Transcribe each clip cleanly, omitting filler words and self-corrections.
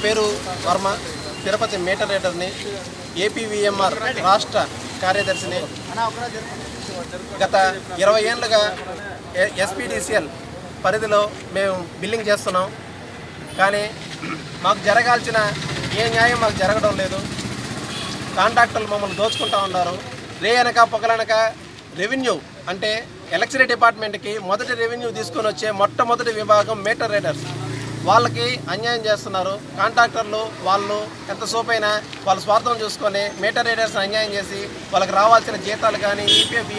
పేరు వర్మ, తిరుపతి మీటర్ రీడర్ని, ఏపీవీఎంఆర్ రాష్ట్ర కార్యదర్శిని. గత 20 ఏళ్ళుగా ఎస్పీడీసీఎల్ పరిధిలో మేము బిల్లింగ్ చేస్తున్నాం. కానీ మాకు జరగాల్సిన ఏ న్యాయం మాకు జరగడం లేదు. కాంట్రాక్టర్లు మమ్మల్ని దోచుకుంటూ ఉన్నారు. రే అనక పొగలనక రెవెన్యూ అంటే ఎలక్ట్రిసిటీ డిపార్ట్మెంట్కి మొదటి రెవెన్యూ తీసుకొని వచ్చే మొట్టమొదటి విభాగం మీటర్ రీడర్స్, వాళ్ళకి అన్యాయం చేస్తున్నారు. కాంట్రాక్టర్లు వాళ్ళు ఎంత సోపైనా వాళ్ళ స్వార్థం చూసుకొని మీటర్ రీడర్స్ని అన్యాయం చేసి వాళ్ళకి రావాల్సిన జీతాలు కానీ, ఈపీఎఫ్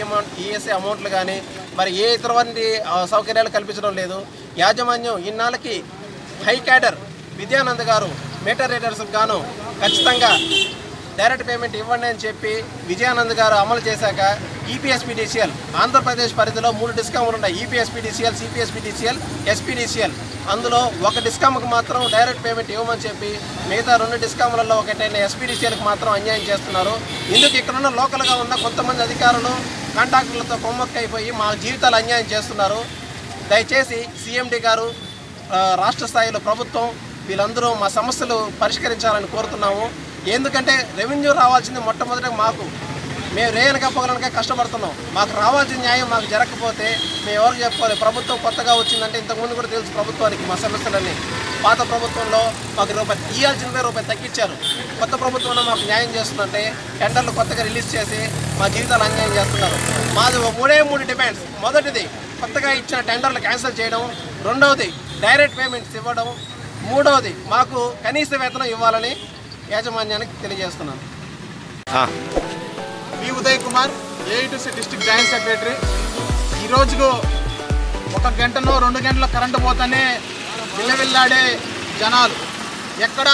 ఈఎస్ఐ అమౌంట్లు కానీ, మరి ఏ ఇతరవంటి సౌకర్యాలు కల్పించడం లేదు. యాజమాన్యం ఇన్నాళ్ళకి హై క్యాడర్ విద్యానంద్ గారు మీటర్ రీడర్స్కి గాను ఖచ్చితంగా డైరెక్ట్ పేమెంట్ ఇవ్వండి అని చెప్పి విజయానంద్ గారు అమలు చేశాక ఈపీఎస్పీడీసీఎల్ ఆంధ్రప్రదేశ్ పరిధిలో 3 డిస్కామ్లు ఉన్నాయి. ఈపీఎస్పీడీసీఎల్, సిపిఎస్పీడీసీఎల్, ఎస్పీడీసీఎల్. అందులో ఒక డిస్కామ్కి మాత్రం డైరెక్ట్ పేమెంట్ ఇవ్వమని చెప్పి మిగతా 2 డిస్కామ్లలో ఒకటైన ఎస్పీడీసీఎల్కి మాత్రం అన్యాయం చేస్తున్నారు. ఇందుకు ఇక్కడున్న లోకల్గా ఉన్న కొంతమంది అధికారులు కాంట్రాక్టర్లతో కొమ్మక్కైపోయి మా జీవితాలు అన్యాయం చేస్తున్నారు. దయచేసి సీఎండీ గారు, రాష్ట్ర స్థాయిలో ప్రభుత్వం వీళ్ళందరూ మా సమస్యలు పరిష్కరించాలని కోరుతున్నాము. ఎందుకంటే రెవెన్యూ రావాల్సింది మొట్టమొదటిగా మాకు. మేము రేయనక పొగలనక కష్టపడుతున్నాం. మాకు రావాల్సిన న్యాయం మాకు జరగకపోతే మేము ఎవరికి చెప్పుకోవాలి? ప్రభుత్వం కొత్తగా వచ్చిందంటే ఇంతకుముందు కూడా తెలుసు ప్రభుత్వానికి మా సమస్యలన్నీ. పాత ప్రభుత్వంలో మాకు రూపాయి తగ్గించారు. కొత్త ప్రభుత్వంలో మాకు న్యాయం చేస్తుందంటే టెండర్లు కొత్తగా రిలీజ్ చేసి మా జీవితాలు అన్యాయం చేస్తున్నారు. మాది 3 డిమాండ్స్. మొదటిది కొత్తగా ఇచ్చిన టెండర్లు క్యాన్సిల్ చేయడం, రెండవది డైరెక్ట్ పేమెంట్స్ ఇవ్వడం, మూడవది మాకు కనీస వేతనం ఇవ్వాలని యాజమాన్యానికి తెలియజేస్తున్నాను. V Uday Kumar, AITC district joint secretary. ఈరోజుకు 1 గంటనో 2 గంటల కరెంటు పోతానే విల్లవిల్లాడే జనాలు. ఎక్కడ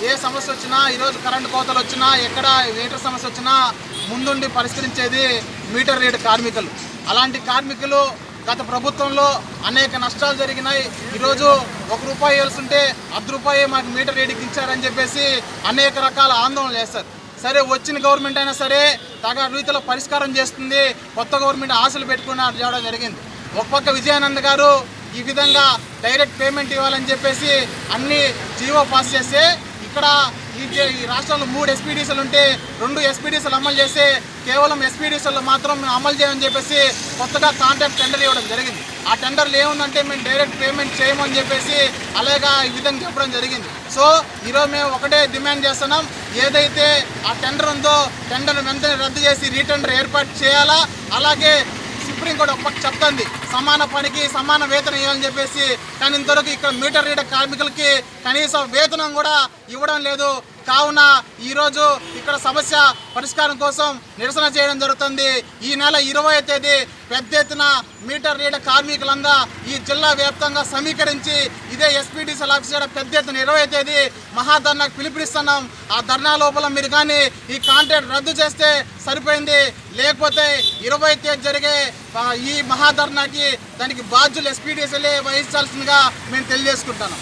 ఏ సమస్య వచ్చినా, ఈరోజు కరెంటు కోతలు వచ్చినా, ఎక్కడ మీటర్ సమస్య వచ్చినా ముందుండి పరిష్కరించేది మీటర్ రీడ్ కార్మికులు. అలాంటి కార్మికులు గత ప్రభుత్వంలో అనేక నష్టాలు జరిగినాయి. ఈరోజు ₹1 వేయాల్సింటే ₹10 మాకు మీటర్ రీడింగ్ ఇచ్చారని చెప్పేసి అనేక రకాల ఆందోళనలు చేస్తారు. సరే, వచ్చిన గవర్నమెంట్ అయినా సరే తగ రీతిలో పరిష్కారం చేస్తుంది. కొత్త గవర్నమెంట్ ఆశలు పెట్టుకుని చేయడం జరిగింది. ఒక పక్క విజయానంద్ గారు ఈ విధంగా డైరెక్ట్ పేమెంట్ ఇవ్వాలని చెప్పేసి అన్ని జీవో పాస్ చేస్తే, ఇక్కడ ఈ రాష్ట్రంలో 3 ఎస్పీడీసీలు ఉంటే 2 ఎస్పీడీసీలు అమలు చేసి కేవలం ఎస్పీడీసీలు మాత్రం అమలు చేయమని చెప్పేసి కొత్తగా కాంట్రాక్ట్ టెండర్ ఇవ్వడం జరిగింది. ఆ టెండర్లు ఏముందంటే మేము డైరెక్ట్ పేమెంట్ చేయమని చెప్పేసి అలాగా ఈ విధంగా చెప్పడం జరిగింది. సో ఈరోజు మేము ఒకటే డిమాండ్ చేస్తున్నాం, ఏదైతే ఆ టెండర్ ఉందో టెండర్ వెంటనే రద్దు చేసి రీటెండర్ ఏర్పాటు చేయాలా. అలాగే సుప్రీంకోర్టు ఒక పక్క చెప్తుంది సమాన పనికి సమాన వేతనం ఇవ్వాలని చెప్పేసి. కానీ ఇంతవరకు ఇక్కడ మీటర్ రీడర్ కార్మికులకి కనీస వేతనం కూడా ఇవ్వడం లేదు. కావున ఈరోజు ఇక్కడ సమస్య పరిష్కారం కోసం నిరసన చేయడం జరుగుతుంది. ఈ నెల 20వ తేదీ పెద్ద ఎత్తున మీటర్ రీడర్ కార్మికులంతా ఈ జిల్లా వ్యాప్తంగా సమీకరించి ఇదే ఎస్పీడీసీఎల్ ఆఫీస్ పెద్ద ఎత్తున 20వ తేదీ మహాధర్నాకు పిలుపునిస్తున్నాం. ఆ ధర్నా లోపల మీరు కానీ ఈ కాంట్రాక్ట్ రద్దు చేస్తే సరిపోయింది, లేకపోతే 20వ తేదీ జరిగే ఈ మహాధర్నాకి దానికి బాధ్యులు ఎస్పీడీసీఎల్ వహించాల్సిందిగా మేము తెలియజేసుకుంటున్నాం.